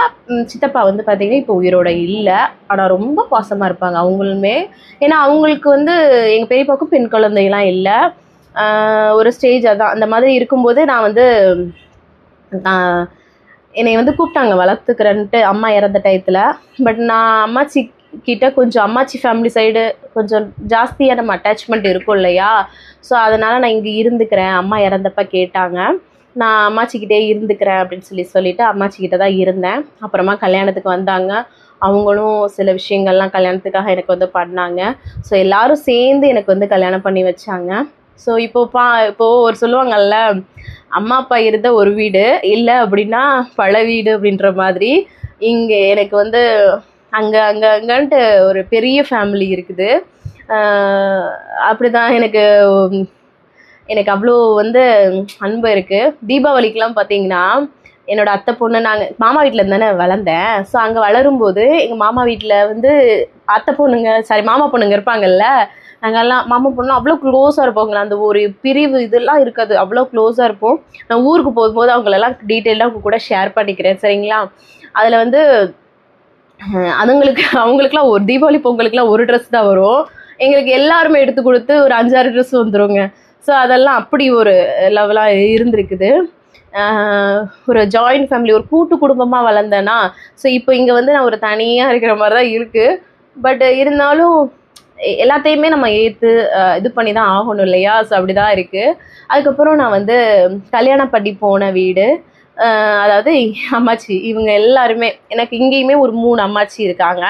சித்தப்பா வந்து பார்த்தீங்கன்னா இப்போ உயிரோட இல்லை. ஆனால் ரொம்ப பாசமாக இருப்பாங்க அவங்களுமே. ஏன்னா அவங்களுக்கு வந்து எங்கள் பெரியப்பாவுக்கும் பெண் குழந்தைலாம் இல்லை. ஒரு ஸ்டேஜ் அதான் அந்த மாதிரி இருக்கும்போது நான் வந்து என்னை வந்து கூப்பிட்டாங்க வளர்த்துக்கிறேன்ட்டு அம்மா இறந்த டயத்தில். பட் நான் அம்மாச்சி கிட்ட கொஞ்சம் அம்மாச்சி ஃபேமிலி சைடு கொஞ்சம் ஜாஸ்தியாக நம்ம அட்டாச்மெண்ட் இருக்கும் இல்லையா. ஸோ அதனால் நான் இங்கே இருந்துக்கிறேன், அம்மா இறந்தப்ப கேட்டாங்க. நான் அம்மாச்சிக்கிட்டே இருந்துக்கிறேன் அப்படின்னு சொல்லிட்டு அம்மாச்சிக்கிட்ட தான் இருந்தேன். அப்புறமா கல்யாணத்துக்கு வந்தாங்க. அவங்களும் சில விஷயங்கள்லாம் கல்யாணத்துக்காக எனக்கு வந்து பண்ணாங்க. ஸோ எல்லோரும் சேர்ந்து எனக்கு வந்து கல்யாணம் பண்ணி வச்சாங்க. ஸோ இப்போது ஒரு சொல்லுவாங்கல்ல, அம்மா அப்பா இருந்த ஒரு வீடு இல்லை அப்படின்னா பல வீடு அப்படின்ற மாதிரி இங்கே எனக்கு வந்து அங்கன்ட்டு ஒரு பெரிய ஃபேமிலி இருக்குது. அப்படி தான் எனக்கு அவ்வளோ வந்து அன்பு இருக்குது. தீபாவளிக்கெலாம் பார்த்தீங்கன்னா என்னோடய அத்தை பொண்ணு, நாங்கள் மாமா வீட்டில் தானே வளர்ந்தேன். ஸோ அங்கே வளரும்போது எங்கள் மாமா வீட்டில் வந்து அத்தை பொண்ணுங்க மாமா பொண்ணுங்க இருப்பாங்கல்ல, நாங்கள்லாம் மாமா பொண்ணு அவ்வளோ க்ளோஸாக இருப்போங்களா. அந்த ஒரு பிரிவு இதெல்லாம் இருக்காது, அவ்வளோ க்ளோஸாக இருப்போம். நான் ஊருக்கு போகும்போது அவங்களெல்லாம் டீட்டெயிலாக அவங்க கூட ஷேர் பண்ணிக்கிறேன் சரிங்களா. அதில் வந்து அவங்களுக்குலாம் ஒரு தீபாவளி பொங்கலுக்குலாம் ஒரு ட்ரெஸ் தான் வரும். எங்களுக்கு எல்லாருமே எடுத்து கொடுத்து ஒரு 5-6 ட்ரெஸ் வந்துருங்க. ஸோ அதெல்லாம் அப்படி ஒரு லெவலாக இருந்திருக்குது. ஒரு ஜாயிண்ட் ஃபேமிலி, ஒரு கூட்டு குடும்பமாக வளர்ந்தேன்னா. ஸோ இப்போ இங்கே வந்து நான் ஒரு தனியாக இருக்கிற மாதிரி தான் இருக்குது. பட் இருந்தாலும் எல்லாத்தையுமே நம்ம ஏற்று இது பண்ணி தான் ஆகணும் இல்லையா. ஸோ அப்படி தான் இருக்குது. அதுக்கப்புறம் நான் வந்து கல்யாணம் பண்ணி போன வீடு, அதாவது அம்மாச்சி இவங்க எல்லாருமே எனக்கு இங்கேயுமே ஒரு 3 அம்மாச்சி இருக்காங்க.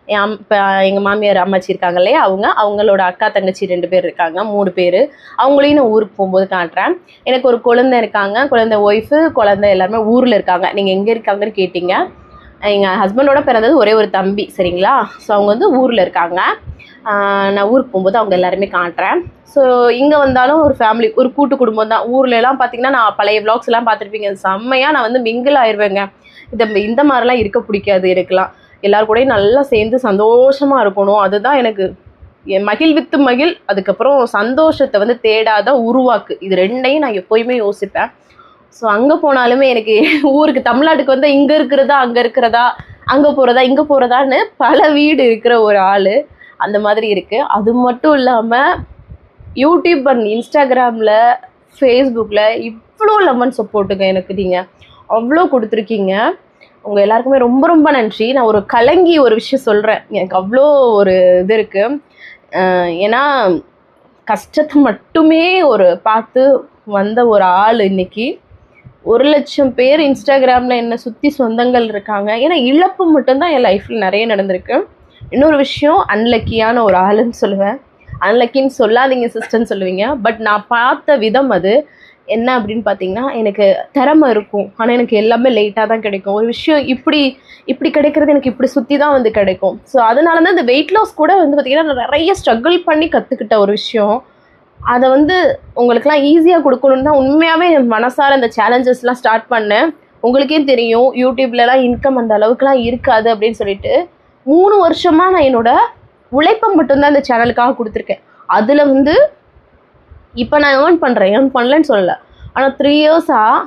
இப்போ எங்கள் மாமியார் அம்மாச்சி இருக்காங்க இல்லையா, அவங்களோட அக்கா தங்கச்சி 2 பேர் இருக்காங்க, 3 பேர். அவங்களையும் நான் ஊருக்கு போகும்போது காட்டுறேன். எனக்கு ஒரு குழந்தை இருக்காங்க, குழந்தை ஒய்ஃபு குழந்தை எல்லாருமே ஊரில் இருக்காங்க. நீங்கள் எங்கே இருக்காங்கன்னு கேட்டிங்க. எங்கள் ஹஸ்பண்டோட பிறந்தது ஒரே ஒரு தம்பி சரிங்களா. ஸோ அவங்க வந்து ஊரில் இருக்காங்க. நான் ஊருக்கு போகும்போது அவங்க எல்லாருமே காட்டுறேன். ஸோ இங்கே வந்தாலும் ஒரு ஃபேமிலி, ஒரு கூட்டு குடும்பம் தான். ஊர்லலாம் பார்த்திங்கன்னா நான் பழைய விளாக்ஸ் எல்லாம் பார்த்துருப்பீங்க, செம்மையாக நான் வந்து மிங்கிள் ஆயிடுவேங்க. இந்த மாதிரிலாம் இருக்க பிடிக்காது எனக்குலாம். எல்லாரும் கூடயும் நல்லா சேர்ந்து சந்தோஷமாக இருக்கணும், அதுதான் எனக்கு மகிழ்வித்து மகிழ். அதுக்கப்புறம் சந்தோஷத்தை வந்து தேடாத உருவாக்கு, இது 2ஐயும் நான் எப்போயுமே யோசிப்பேன். ஸோ அங்கே போனாலுமே எனக்கு ஊருக்கு தமிழ்நாட்டுக்கு வந்து இங்கே இருக்கிறதா அங்கே இருக்கிறதா, அங்கே போகிறதா இங்கே போகிறதான்னு பல வீடு இருக்கிற ஒரு ஆள் அந்த மாதிரி இருக்குது. அது மட்டும் இல்லாமல் யூடியூப் அண்ட் இன்ஸ்டாகிராமில் ஃபேஸ்புக்கில் இவ்வளோ லெமன் சப்போர்ட்டுங்க எனக்கு. நீங்கள் அவ்வளோ கொடுத்துருக்கீங்க. உங்கள் எல்லாருக்குமே ரொம்ப ரொம்ப நன்றி. நான் ஒரு கலங்கி ஒரு விஷயம் சொல்கிறேன், எனக்கு அவ்வளோ ஒரு இது இருக்குது. ஏன்னா கஷ்டத்தை மட்டுமே பார்த்து வந்த ஒரு ஆள் இன்னைக்கு 1,00,000 பேர் இன்ஸ்டாகிராமில் என்னை சுற்றி சொந்தங்கள் இருக்காங்க. ஏன்னா இழப்பு மட்டும்தான் என் லைஃப்பில் நிறைய நடந்திருக்கு. இன்னொரு விஷயம், அன்லக்கியான ஒரு ஆளுன்னு சொல்லுவேன். அன்லக்கின்னு சொல்லாதீங்க சிஸ்டர்ன்னு சொல்லுவீங்க. பட் நான் பார்த்த விதம் அது என்ன அப்படின்னு பார்த்தீங்கன்னா, எனக்கு திறமை இருக்கும், ஆனால் எனக்கு எல்லாமே லேட்டாக தான் கிடைக்கும். ஒரு விஷயம் இப்படி கிடைக்கிறது எனக்கு இப்படி சுற்றி தான் வந்து கிடைக்கும். ஸோ அதனால தான் இந்த வெயிட் லாஸ் கூட வந்து பார்த்திங்கன்னா நான் நிறைய ஸ்ட்ரகிள் பண்ணி கற்றுக்கிட்ட ஒரு விஷயம். அதை வந்து உங்களுக்குலாம் ஈஸியாக கொடுக்கணுன்னு தான் உண்மையாகவே மனசார இந்த சேலஞ்சஸ்லாம் ஸ்டார்ட் பண்ணேன். உங்களுக்கே தெரியும் யூடியூப்லலாம் இன்கம் அந்த அளவுக்குலாம் இருக்காது அப்படின்னு சொல்லிட்டு 3 வருஷமாக நான் என்னோடய உழைப்பை மட்டும்தான் இந்த சேனலுக்காக கொடுத்துருக்கேன். அதில் வந்து இப்போ நான் ஏர்ன் பண்ணலன்னு சொல்லலை. ஆனால் 3 இயர்ஸாக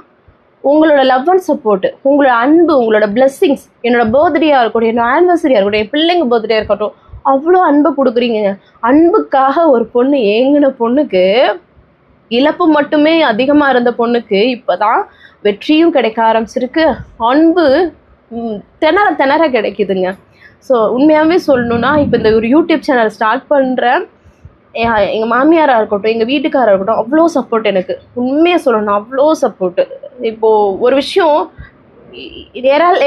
உங்களோட லவ் அண்ட் சப்போர்ட்டு, உங்களோட அன்பு, உங்களோட பிளெஸ்ஸிங்ஸ், என்னோடய பர்த்டேயாக இருக்கட்டும், என்னோட ஆனிவர்சரியாக இருக்கட்டும், என் பிள்ளைங்க பர்த்டே இருக்கட்டும், அவ்வளோ அன்பு கொடுக்குறீங்க. அன்புக்காக ஒரு பொண்ணு ஏங்கின பொண்ணுக்கு, இழப்பு மட்டுமே அதிகமாக இருந்த பொண்ணுக்கு இப்போ தான் வெற்றியும் கிடைக்க ஆரம்பிச்சிருக்கு. அன்பு திணற கிடைக்குதுங்க. ஸோ உண்மையாகவே சொல்லணுன்னா இப்போ இந்த ஒரு யூடியூப் சேனல் ஸ்டார்ட் பண்ணுறேன். எங்கள் மாமியாராக இருக்கட்டும், எங்கள் வீட்டுக்காராக இருக்கட்டும், அவ்வளோ சப்போர்ட் எனக்கு. உண்மையாக சொல்லணும், அவ்வளோ சப்போர்ட்டு. இப்போது ஒரு விஷயம்,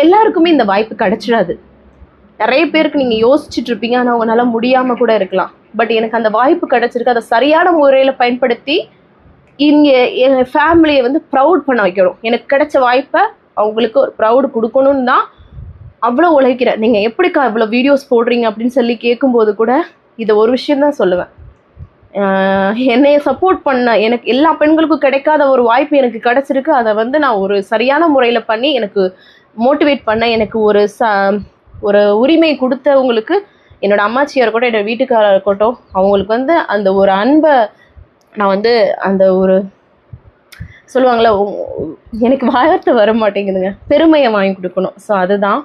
எல்லாருக்குமே இந்த வாய்ப்பு கிடச்சிடாது. நிறைய பேருக்கு நீங்கள் யோசிச்சுட்டு இருப்பீங்க, ஆனால் அவங்களால முடியாமல் கூட இருக்கலாம். பட் எனக்கு அந்த வாய்ப்பு கிடைச்சிருக்கு. அதை சரியான முறையில் பயன்படுத்தி இங்கே என் ஃபேமிலியை வந்து ப்ரௌட் பண்ண வைக்கணும். எனக்கு கிடைச்ச வாய்ப்பை அவங்களுக்கு ஒரு ப்ரௌடு கொடுக்கணும்னு தான் அவ்வளோ உழைக்கிறேன். நீங்கள் எப்படிக்கா இவ்வளோ வீடியோஸ் போடுறீங்க அப்படின்னு சொல்லி கேட்கும்போது கூட இதை ஒரு விஷயந்தான் சொல்லுவேன். என்னைய சப்போர்ட் பண்ண எனக்கு எல்லா பெண்களுக்கும் கிடைக்காத ஒரு வாய்ப்பு எனக்கு கிடைச்சிருக்கு. அதை வந்து நான் ஒரு சரியான முறையில் பண்ணி எனக்கு மோட்டிவேட் பண்ண, எனக்கு ஒரு உரிமை கொடுத்தவங்களுக்கு, என்னோட அம்மாச்சியாக இருக்கட்டும், என்னோட வீட்டுக்காரர் இருக்கட்டும், அவங்களுக்கு வந்து அந்த ஒரு அன்பை நான் வந்து அந்த ஒரு சொல்லுவாங்களே, எனக்கு வார்த்தை வர மாட்டேங்குதுங்க, பெருமையை வாங்கி கொடுக்கணும். ஸோ அதுதான்.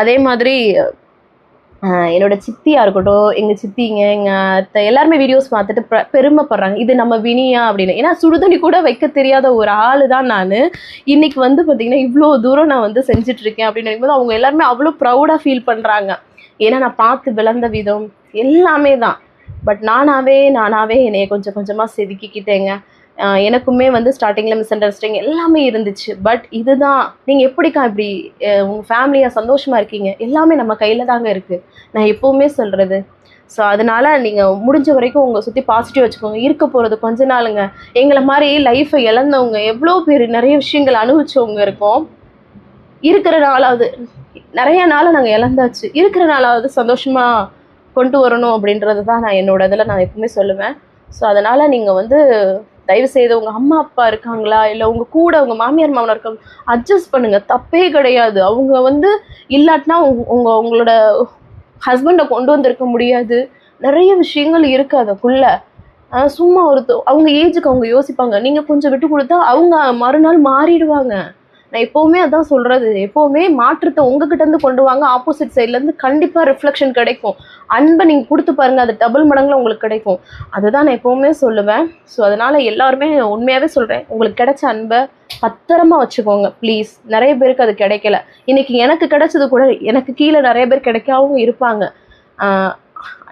அதே மாதிரி என்னோட சித்தியாக இருக்கட்டும், எங்கள் சித்திங்க, எங்கள் அத்தை எல்லாருமே வீடியோஸ் பார்த்துட்டு பெருமைப்படுறாங்க, இது நம்ம வினியா அப்படின்னு. ஏன்னா சுடுதண்ணி கூட வைக்க தெரியாத ஒரு ஆள் தான் நான். இன்னைக்கு வந்து பார்த்திங்கன்னா இவ்வளோ தூரம் நான் வந்து செஞ்சிட்ருக்கேன் அப்படின்னு நினைக்கும்போது அவங்க எல்லாருமே அவ்வளோ ப்ரௌடாக ஃபீல் பண்ணுறாங்க. ஏன்னா நான் பார்த்து விளந்த விதம் எல்லாமே தான். பட் நானாகவே என்னைய கொஞ்சம் கொஞ்சமாக செதுக்கிக்கிட்டேங்க. எனக்குமே வந்து ஸ்டார்டிங்கில் மிஸ் அண்டர்ஸ்டாண்டிங் எல்லாமே இருந்துச்சு. பட் இதுதான், நீங்கள் எப்படிக்கா இப்படி உங்கள் ஃபேமிலியாக சந்தோஷமாக இருக்கீங்க, எல்லாமே நம்ம கையில் தாங்க இருக்குது, நான் எப்போவுமே சொல்கிறது. ஸோ அதனால் நீங்கள் முடிஞ்ச வரைக்கும் உங்களை சுற்றி பாசிட்டிவ் வச்சுக்கோங்க. இருக்க போகிறது கொஞ்ச நாளுங்க. எங்களை மாதிரி லைஃப்பை இழந்தவங்க எவ்வளோ பேர் நிறைய விஷயங்கள் அனுபவிச்சவங்க இருக்கோம். இருக்கிற நாளாவது, நிறைய நாளை நாங்கள் இழந்தாச்சு, இருக்கிற நாளாவது சந்தோஷமாக கொண்டு வரணும் அப்படின்றது தான் நான் என்னோட இதில் நான் எப்பவுமே சொல்லுவேன். ஸோ அதனால் நீங்கள் வந்து தயவுசெய்து உங்கள் அம்மா அப்பா இருக்காங்களா, இல்லை உங்கள் கூட உங்கள் மாமியார் மாமனார் இருக்காங்க, அட்ஜஸ்ட் பண்ணுங்கள், தப்பே கிடையாது. அவங்க வந்து இல்லாட்டினா உங்களோட ஹஸ்பண்டை கொண்டு வந்திருக்க முடியாது. நிறைய விஷயங்கள் இருக்குது அதுக்குள்ளே. சும்மா அவங்க ஏஜுக்கு அவங்க யோசிப்பாங்க. நீங்கள் கொஞ்சம் விட்டு கொடுத்தா அவங்க மறுநாள் மாறிடுவாங்க. நான் எப்போவுமே அதான் சொல்கிறது, எப்போவுமே மாற்றத்தை உங்ககிட்டேருந்து கொண்டு வாங்க. ஆப்போசிட் சைட்லேருந்து கண்டிப்பாக ரிஃப்ளெக்ஷன் கிடைக்கும். அன்பை நீங்கள் கொடுத்து பாருங்கள், அது டபுள் மடங்கில் உங்களுக்கு கிடைக்கும். அதுதான் நான் எப்போவுமே சொல்லுவேன். ஸோ அதனால் எல்லாருமே உண்மையாகவே சொல்கிறேன், உங்களுக்கு கிடைச்ச அன்பை பத்திரமா வச்சுக்கோங்க ப்ளீஸ். நிறைய பேருக்கு அது கிடைக்கல. இன்றைக்கி எனக்கு கிடைச்சது கூட எனக்கு கீழே நிறைய பேர் கிடைக்காவும் இருப்பாங்க.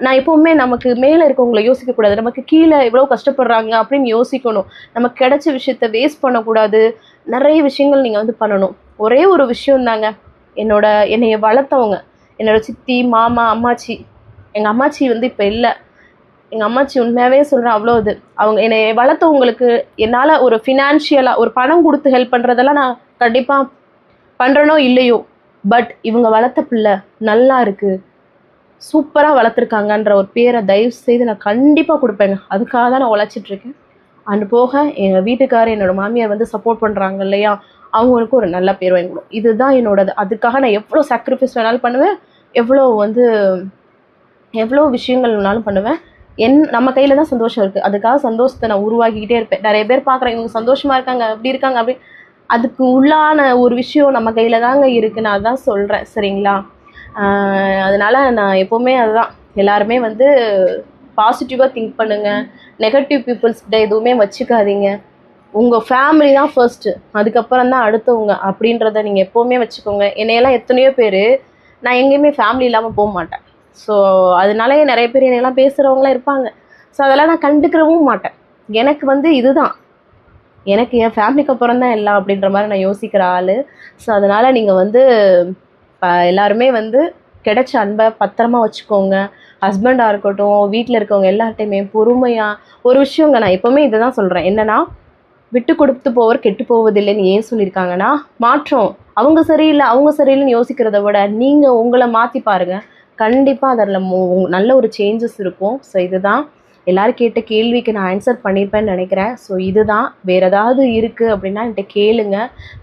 நான் எப்போவுமே நமக்கு மேலே இருக்கவங்களை யோசிக்கக்கூடாது, நமக்கு கீழே எவ்வளோ கஷ்டப்படுறாங்க அப்படின்னு யோசிக்கணும். நமக்கு கிடைச்ச விஷயத்த வேஸ்ட் பண்ணக்கூடாது. நிறைய விஷயங்கள் நீங்கள் வந்து பண்ணணும். ஒரே ஒரு விஷயந்தாங்க, என்னைய வளர்த்தவங்க, என்னோடய சித்தி, மாமா, அம்மாச்சி. எங்கள் அம்மாச்சி வந்து இப்போ இல்லை. எங்கள் அம்மாச்சி உண்மையாகவே சொல்கிறேன், அவ்வளோ இது. அவங்க என்னை வளர்த்தவங்களுக்கு என்னால் ஒரு ஃபினான்ஷியலாக ஒரு பணம் கொடுத்து ஹெல்ப் பண்ணுறதெல்லாம் நான் கண்டிப்பாக பண்ணுறனோ இல்லையோ, பட் இவங்க வளர்த்த பிள்ளை நல்லா இருக்குது, சூப்பராக வளர்த்துருக்காங்கன்ற ஒரு பேரை தயவு செய்து நான் கண்டிப்பாக கொடுப்பேங்க. அதுக்காக தான் நான் உழைச்சிட்ருக்கேன். அண்டு போக எங்கள் வீட்டுக்காரர், என்னோடய மாமியார் வந்து சப்போர்ட் பண்ணுறாங்க இல்லையா, அவங்களுக்கும் ஒரு நல்ல பேர் வாங்கணும். இதுதான் என்னோடது. அதுக்காக நான் எவ்வளோ சாக்ரிஃபைஸ் வேணாலும் பண்ணுவேன், எவ்வளோ விஷயங்கள் வேணாலும் பண்ணுவேன். நம்ம கையில் தான் சந்தோஷம் இருக்குது. அதுக்காக சந்தோஷத்தை நான் உருவாக்கிக்கிட்டே இருப்பேன். நிறைய பேர் பார்க்குறேன், இவங்க சந்தோஷமாக இருக்காங்க, அப்படி இருக்காங்க, அப்படி. அதுக்கு உள்ளான ஒரு விஷயம் நம்ம கையில் தாங்க இருக்குது. நான் அதான் சொல்கிறேன், சரிங்களா? அதனால் நான் எப்போவுமே அதுதான், எல்லாருமே வந்து பாசிட்டிவாக திங்க் பண்ணுங்கள். நெகட்டிவ் பீப்புள்ஸ்கிட்ட எதுவுமே வச்சுக்காதீங்க. உங்கள் ஃபேமிலி தான் ஃபர்ஸ்ட்டு, அதுக்கப்புறம் தான் அடுத்தவங்க அப்படின்றத நீங்கள் எப்போவுமே வச்சுக்கோங்க. என்னையெல்லாம் எத்தனையோ பேர், நான் எங்கேயுமே ஃபேமிலி இல்லாமல் போக மாட்டேன். ஸோ அதனாலே நிறைய பேர் என்னையெல்லாம் பேசுகிறவங்களாம் இருப்பாங்க. ஸோ அதெல்லாம் நான் கண்டுக்கிறவும் மாட்டேன். எனக்கு வந்து இதுதான், எனக்கு என் ஃபேமிலிக்கு அப்புறம் தான் எல்லாம் அப்படின்ற மாதிரி நான் யோசிக்கிற ஆள். ஸோ அதனால் நீங்கள் வந்து எல்லாருமே வந்து கிடைச்ச அன்பை பத்திரமா வச்சுக்கோங்க. ஹஸ்பண்டாக இருக்கட்டும், வீட்டில் இருக்கவங்க எல்லார்ட்டையுமே பொறுமையாக. ஒரு விஷயங்க, நான் எப்போவுமே இதை தான் சொல்கிறேன், என்னென்னா விட்டு கொடுத்து போவர் கெட்டு போவதில்லைன்னு ஏன் சொல்லியிருக்காங்கன்னா, மாற்றம் அவங்க சரியில்லைன்னு யோசிக்கிறத விட நீங்கள் உங்களை மாற்றி பாருங்கள், கண்டிப்பாக அதில் நல்ல ஒரு சேஞ்சஸ் இருக்கும். ஸோ இதுதான் எல்லோரும் கேட்ட கேள்விக்கு நான் ஆன்சர் பண்ணியிருப்பேன்னு நினைக்கிறேன். ஸோ இதுதான். வேறு ஏதாவது இருக்குது அப்படின்னா என்கிட்ட கேளுங்க,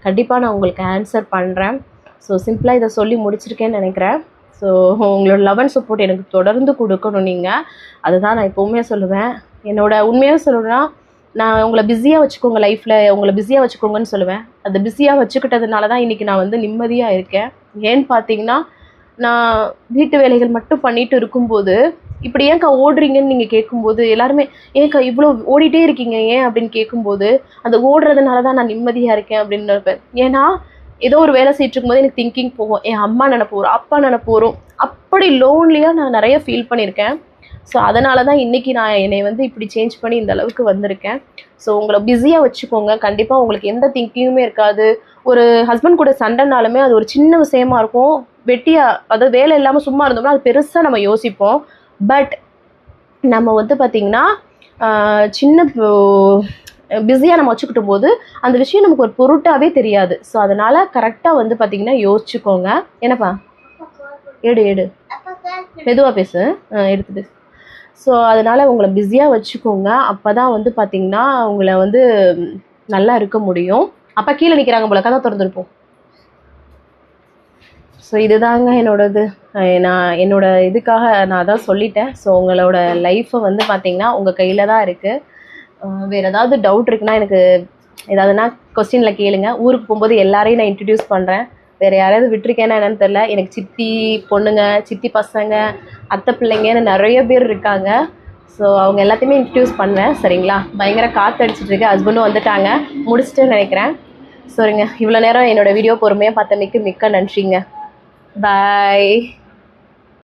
கண்டிப்பாக நான் உங்களுக்கு ஆன்சர் பண்ணுறேன். ஸோ சிம்பிளாக இதை சொல்லி முடிச்சிருக்கேன்னு நினைக்கிறேன். ஸோ உங்களோட லவ் அண்ட் சப்போர்ட் எனக்கு தொடர்ந்து கொடுக்கணும் நீங்கள். அதுதான் நான் எப்போவுமே சொல்லுவேன். உண்மையாக சொல்லணும்னா, நான் உங்களை பிஸியாக வச்சுக்கோங்க, லைஃப்பில் உங்களை பிஸியாக வச்சுக்கோங்கன்னு சொல்லுவேன். அது பிஸியாக வச்சுக்கிட்டதுனால தான் இன்றைக்கி நான் வந்து நிம்மதியாக இருக்கேன். ஏன்னு பார்த்தீங்கன்னா, நான் வீட்டு வேலைகள் மட்டும் பண்ணிட்டு இருக்கும்போது, இப்படி ஏன்க்கா ஓடுறீங்கன்னு நீங்கள் கேட்கும்போது, எல்லாருமே ஏன்க்கா இவ்வளோ ஓடிட்டே இருக்கீங்க ஏன் அப்படின்னு கேட்கும்போது, அந்த ஓடுறதுனால தான் நான் நிம்மதியாக இருக்கேன் அப்படின்னு நினைப்பேன். ஏன்னா ஏதோ ஒரு வேலை செய்யிட்டு இருக்கும்போது எனக்கு திங்கிங் போகும், என் அம்மா நினைப்பு வரும், அப்பா நினைப்பு வரும். அப்படி லோன்லியாக நான் நிறைய ஃபீல் பண்ணியிருக்கேன். ஸோ அதனால தான் இன்றைக்கி நான் என்னை வந்து இப்படி சேஞ்ச் பண்ணி இந்த அளவுக்கு வந்திருக்கேன். ஸோ உங்களை பிஸியாக வச்சுக்கோங்க, கண்டிப்பாக உங்களுக்கு எந்த திங்கிங்குமே இருக்காது. ஒரு ஹஸ்பண்ட் கூட சண்டைனாலுமே அது ஒரு சின்ன விஷயமா இருக்கும், வெட்டியாக, அதாவது வேலை இல்லாமல் சும்மா இருந்தோம்னா அது பெருசாக நம்ம யோசிப்போம். பட் நம்ம வந்து பார்த்திங்கன்னா சின்ன பிஸியாக நம்ம வச்சுக்கிட்டும் போது அந்த விஷயம் நமக்கு ஒரு பொருட்டாகவே தெரியாது. ஸோ அதனால் கரெக்டாக வந்து பார்த்திங்கன்னா யோசிச்சுக்கோங்க. என்னப்பா எடு மெதுவாக பேசு, எடுத்து பேசு. ஸோ அதனால் உங்களை பிஸியாக வச்சுக்கோங்க. அப்போ தான் வந்து பார்த்திங்கன்னா உங்களை வந்து நல்லா இருக்க முடியும். அப்போ கீழே நிற்கிறாங்க போல, கதை திறந்துருப்போம். ஸோ இதுதாங்க என்னோடது. நான் என்னோட இதுக்காக நான் அதான் சொல்லிட்டேன். ஸோ உங்களோட லைஃப்பை வந்து பார்த்திங்கன்னா உங்கள் கையில் தான் இருக்குது. வேறு ஏதாவது டவுட் இருக்குன்னா எனக்கு ஏதாவதுனா கொஸ்டினில் கேளுங்க. ஊருக்கு போகும்போது எல்லாரையும் நான் இன்ட்ரடியூஸ் பண்ணுறேன். வேறு யாராவது விட்டுருக்கேன்னா என்னன்னு தெரில. எனக்கு சித்தி பொண்ணுங்க, சித்தி பசங்க, அத்தை பிள்ளைங்கன்னு நிறைய பேர் இருக்காங்க. ஸோ அவங்க எல்லாத்தையுமே இன்ட்ரடியூஸ் பண்ணுறேன். சரிங்களா? பயங்கர காற்றடிச்சிட்ருக்கு. ஹஸ்பண்டும் வந்துட்டாங்க, முடிச்சுட்டு நினைக்கிறேன். சரிங்க, இவ்வளோ நேரம் என்னோடய வீடியோ பொறுமையாக பார்த்தமைக்கு மிக்க நன்றிங்க. பாய்.